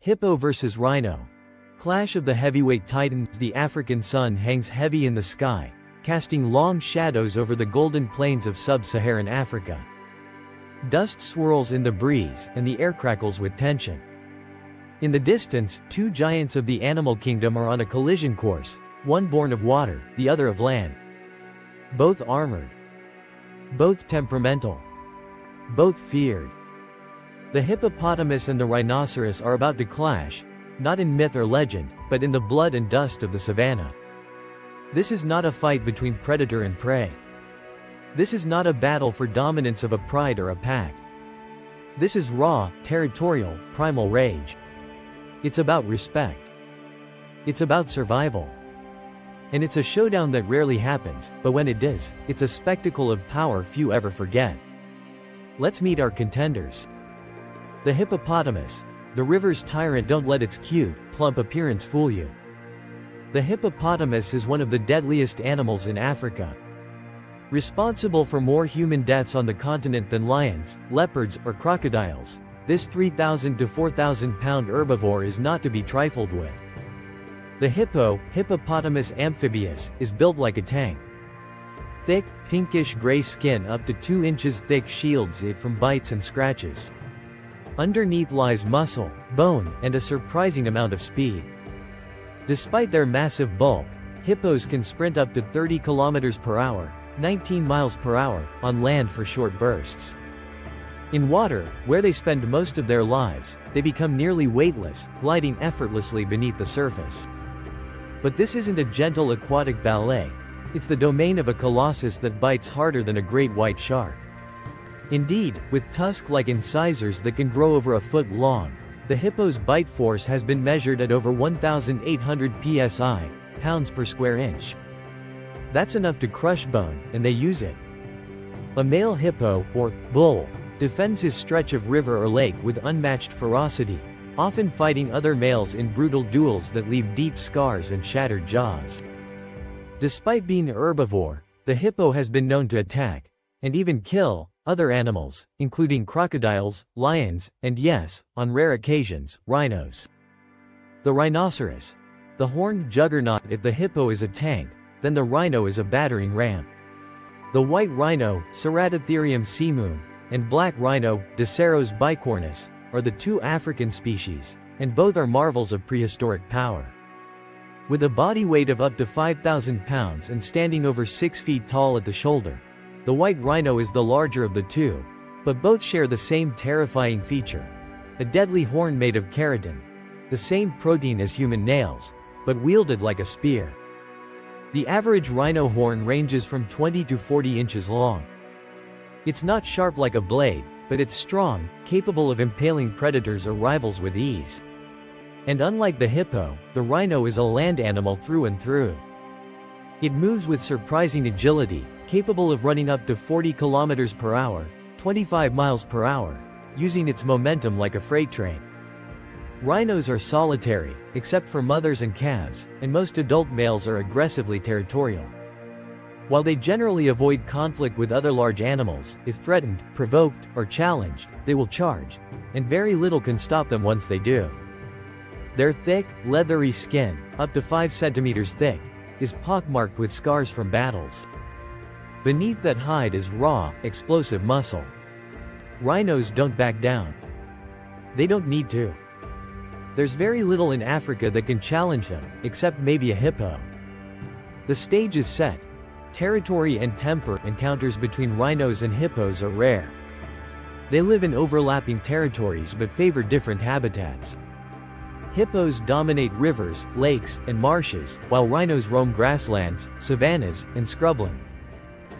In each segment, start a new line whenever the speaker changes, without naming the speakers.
Hippo vs Rhino. Clash of the heavyweight titans. The African sun hangs heavy in the sky, casting long shadows over the golden plains of sub-Saharan Africa. Dust swirls in the breeze, and the air crackles with tension. In the distance, two giants of the animal kingdom are on a collision course, one born of water, the other of land. Both armored. Both temperamental. Both feared. The hippopotamus and the rhinoceros are about to clash, not in myth or legend, but in the blood and dust of the savannah. This is not a fight between predator and prey. This is not a battle for dominance of a pride or a pack. This is raw, territorial, primal rage. It's about respect. It's about survival. And it's a showdown that rarely happens, but when it does, it's a spectacle of power few ever forget. Let's meet our contenders. The hippopotamus. The river's tyrant. Don't let its cute, plump appearance fool you. The hippopotamus is one of the deadliest animals in Africa. Responsible for more human deaths on the continent than lions, leopards, or crocodiles, this 3,000 to 4,000 pound herbivore is not to be trifled with. The hippo, Hippopotamus amphibius, is built like a tank. Thick, pinkish-gray skin up to 2 inches thick shields it from bites and scratches. Underneath lies muscle, bone, and a surprising amount of speed. Despite their massive bulk, hippos can sprint up to 30 kilometers per hour, 19 miles per hour, on land for short bursts. In water, where they spend most of their lives, they become nearly weightless, gliding effortlessly beneath the surface. But this isn't a gentle aquatic ballet. It's the domain of a colossus that bites harder than a great white shark. Indeed, with tusk-like incisors that can grow over a foot long, the hippo's bite force has been measured at over 1,800 psi, pounds per square inch. That's enough to crush bone, and they use it. A male hippo, or bull, defends his stretch of river or lake with unmatched ferocity, often fighting other males in brutal duels that leave deep scars and shattered jaws. Despite being a herbivore, the hippo has been known to attack, and even kill, other animals, including crocodiles, lions, and yes, on rare occasions, rhinos. The rhinoceros. The horned juggernaut. If the hippo is a tank, then the rhino is a battering ram. The white rhino, Ceratotherium simum, and black rhino, Diceros bicornis, are the two African species, and both are marvels of prehistoric power. With a body weight of up to 5,000 pounds and standing over 6 feet tall at the shoulder, the white rhino is the larger of the two, but both share the same terrifying feature: a deadly horn made of keratin, the same protein as human nails, but wielded like a spear. The average rhino horn ranges from 20 to 40 inches long. It's not sharp like a blade, but it's strong, capable of impaling predators or rivals with ease. And unlike the hippo, the rhino is a land animal through and through. It moves with surprising agility, capable of running up to 40 kilometers per hour, 25 miles per hour, using its momentum like a freight train. Rhinos are solitary, except for mothers and calves, and most adult males are aggressively territorial. While they generally avoid conflict with other large animals, if threatened, provoked, or challenged, they will charge, and very little can stop them once they do. Their thick, leathery skin, up to 5 centimeters thick, is pockmarked with scars from battles. Beneath that hide is raw, explosive muscle. Rhinos don't back down. They don't need to. There's very little in Africa that can challenge them, except maybe a hippo. The stage is set. Territory and temper. Encounters between rhinos and hippos are rare. They live in overlapping territories but favor different habitats. Hippos dominate rivers, lakes, and marshes, while rhinos roam grasslands, savannas, and scrubland.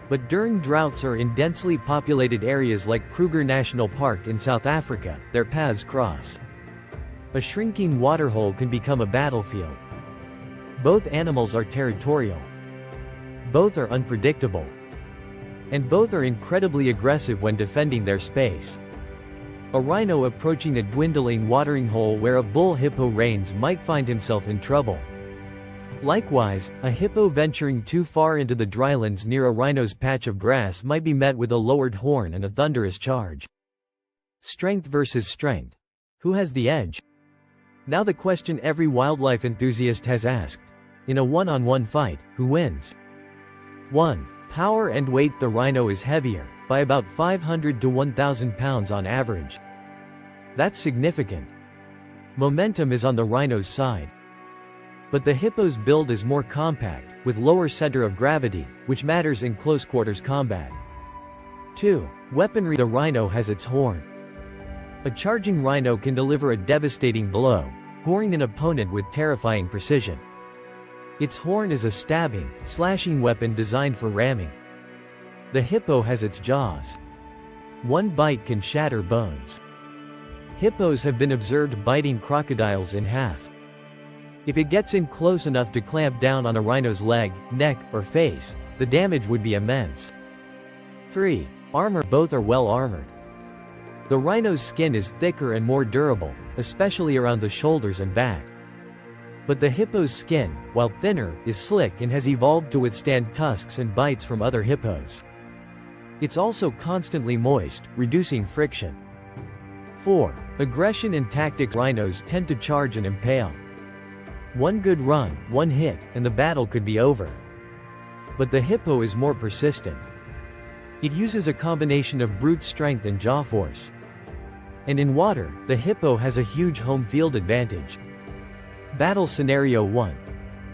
But during droughts or in densely populated areas like Kruger National Park in South Africa, their paths cross. A shrinking waterhole can become a battlefield. Both animals are territorial. Both are unpredictable. And both are incredibly aggressive when defending their space. A rhino approaching a dwindling watering hole where a bull hippo reigns might find himself in trouble. Likewise, a hippo venturing too far into the drylands near a rhino's patch of grass might be met with a lowered horn and a thunderous charge. Strength versus strength. Who has the edge? Now the question every wildlife enthusiast has asked. In a one-on-one fight, who wins? 1. Power and weight. The rhino is heavier, by about 500 to 1,000 pounds on average. That's significant. Momentum is on the rhino's side. But the hippo's build is more compact, with lower center of gravity, which matters in close-quarters combat. 2. Weaponry. The rhino has its horn. A charging rhino can deliver a devastating blow, goring an opponent with terrifying precision. Its horn is a stabbing, slashing weapon designed for ramming. The hippo has its jaws. One bite can shatter bones. Hippos have been observed biting crocodiles in half. If it gets in close enough to clamp down on a rhino's leg, neck, or face, the damage would be immense. 3. Armor. Both are well armored. The rhino's skin is thicker and more durable, especially around the shoulders and back. But the hippo's skin, while thinner, is slick and has evolved to withstand tusks and bites from other hippos. It's also constantly moist, reducing friction. 4. Aggression and tactics. Rhinos tend to charge and impale. One good run, one hit, and the battle could be over. But the hippo is more persistent. It uses a combination of brute strength and jaw force. And in water, the hippo has a huge home field advantage. Battle Scenario 1.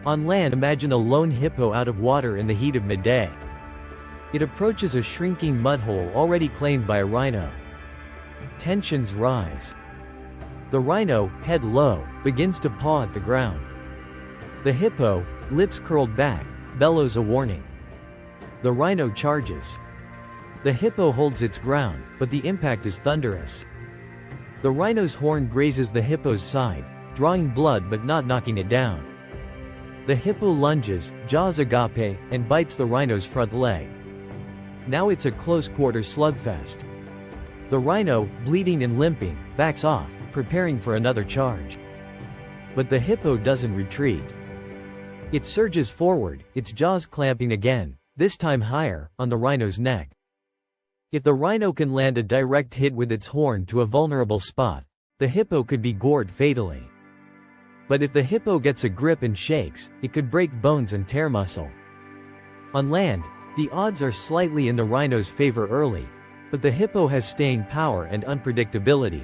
On land, imagine a lone hippo out of water in the heat of midday. It approaches a shrinking mud hole already claimed by a rhino. Tensions rise. The rhino, head low, begins to paw at the ground. The hippo, lips curled back, bellows a warning. The rhino charges. The hippo holds its ground, but the impact is thunderous. The rhino's horn grazes the hippo's side, drawing blood but not knocking it down. The hippo lunges, jaws agape, and bites the rhino's front leg. Now it's a close-quarter slugfest. The rhino, bleeding and limping, backs off, preparing for another charge. But the hippo doesn't retreat. It surges forward, its jaws clamping again, this time higher, on the rhino's neck. If the rhino can land a direct hit with its horn to a vulnerable spot, the hippo could be gored fatally. But if the hippo gets a grip and shakes, it could break bones and tear muscle. On land, the odds are slightly in the rhino's favor early, but the hippo has staying power and unpredictability.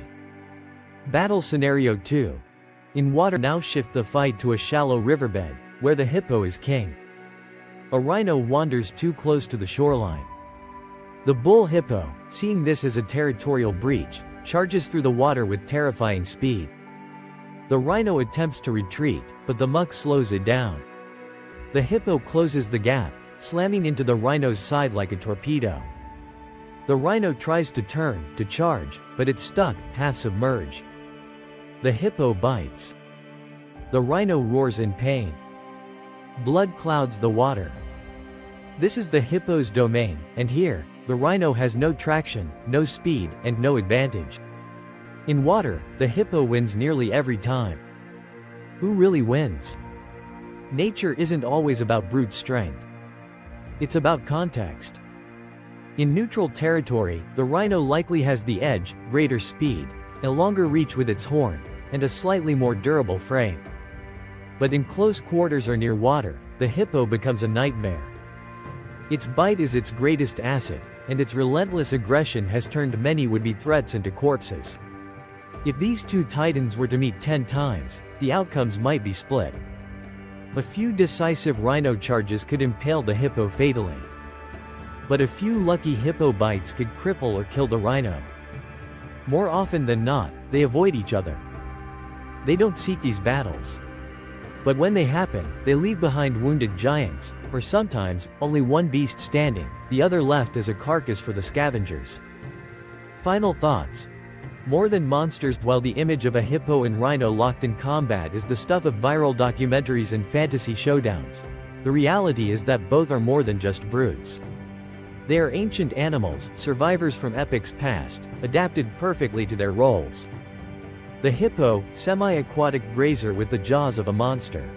Battle Scenario 2. In water. Now shift the fight to a shallow riverbed, where the hippo is king. A rhino wanders too close to the shoreline. The bull hippo, seeing this as a territorial breach, charges through the water with terrifying speed. The rhino attempts to retreat, but the muck slows it down. The hippo closes the gap, slamming into the rhino's side like a torpedo. The rhino tries to turn, to charge, but it's stuck, half submerged. The hippo bites. The rhino roars in pain. Blood clouds the water. This is the hippo's domain, and here, the rhino has no traction, no speed, and no advantage. In water, the hippo wins nearly every time. Who really wins? Nature isn't always about brute strength. It's about context. In neutral territory, the rhino likely has the edge, greater speed, a longer reach with its horn, and a slightly more durable frame. But in close quarters or near water, the hippo becomes a nightmare. Its bite is its greatest asset, and its relentless aggression has turned many would-be threats into corpses. If these two titans were to meet 10 times, the outcomes might be split. A few decisive rhino charges could impale the hippo fatally. But a few lucky hippo bites could cripple or kill the rhino. More often than not, they avoid each other. They don't seek these battles. But when they happen, they leave behind wounded giants, or sometimes, only one beast standing, the other left as a carcass for the scavengers. Final thoughts. More than monsters. While the image of a hippo and rhino locked in combat is the stuff of viral documentaries and fantasy showdowns, the reality is that both are more than just brutes. They are ancient animals, survivors from epochs past, adapted perfectly to their roles. The hippo, semi-aquatic grazer with the jaws of a monster.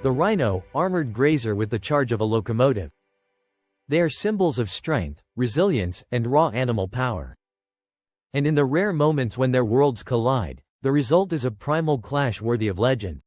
The rhino, armored grazer with the charge of a locomotive. They are symbols of strength, resilience, and raw animal power. And in the rare moments when their worlds collide, The result is a primal clash worthy of legend.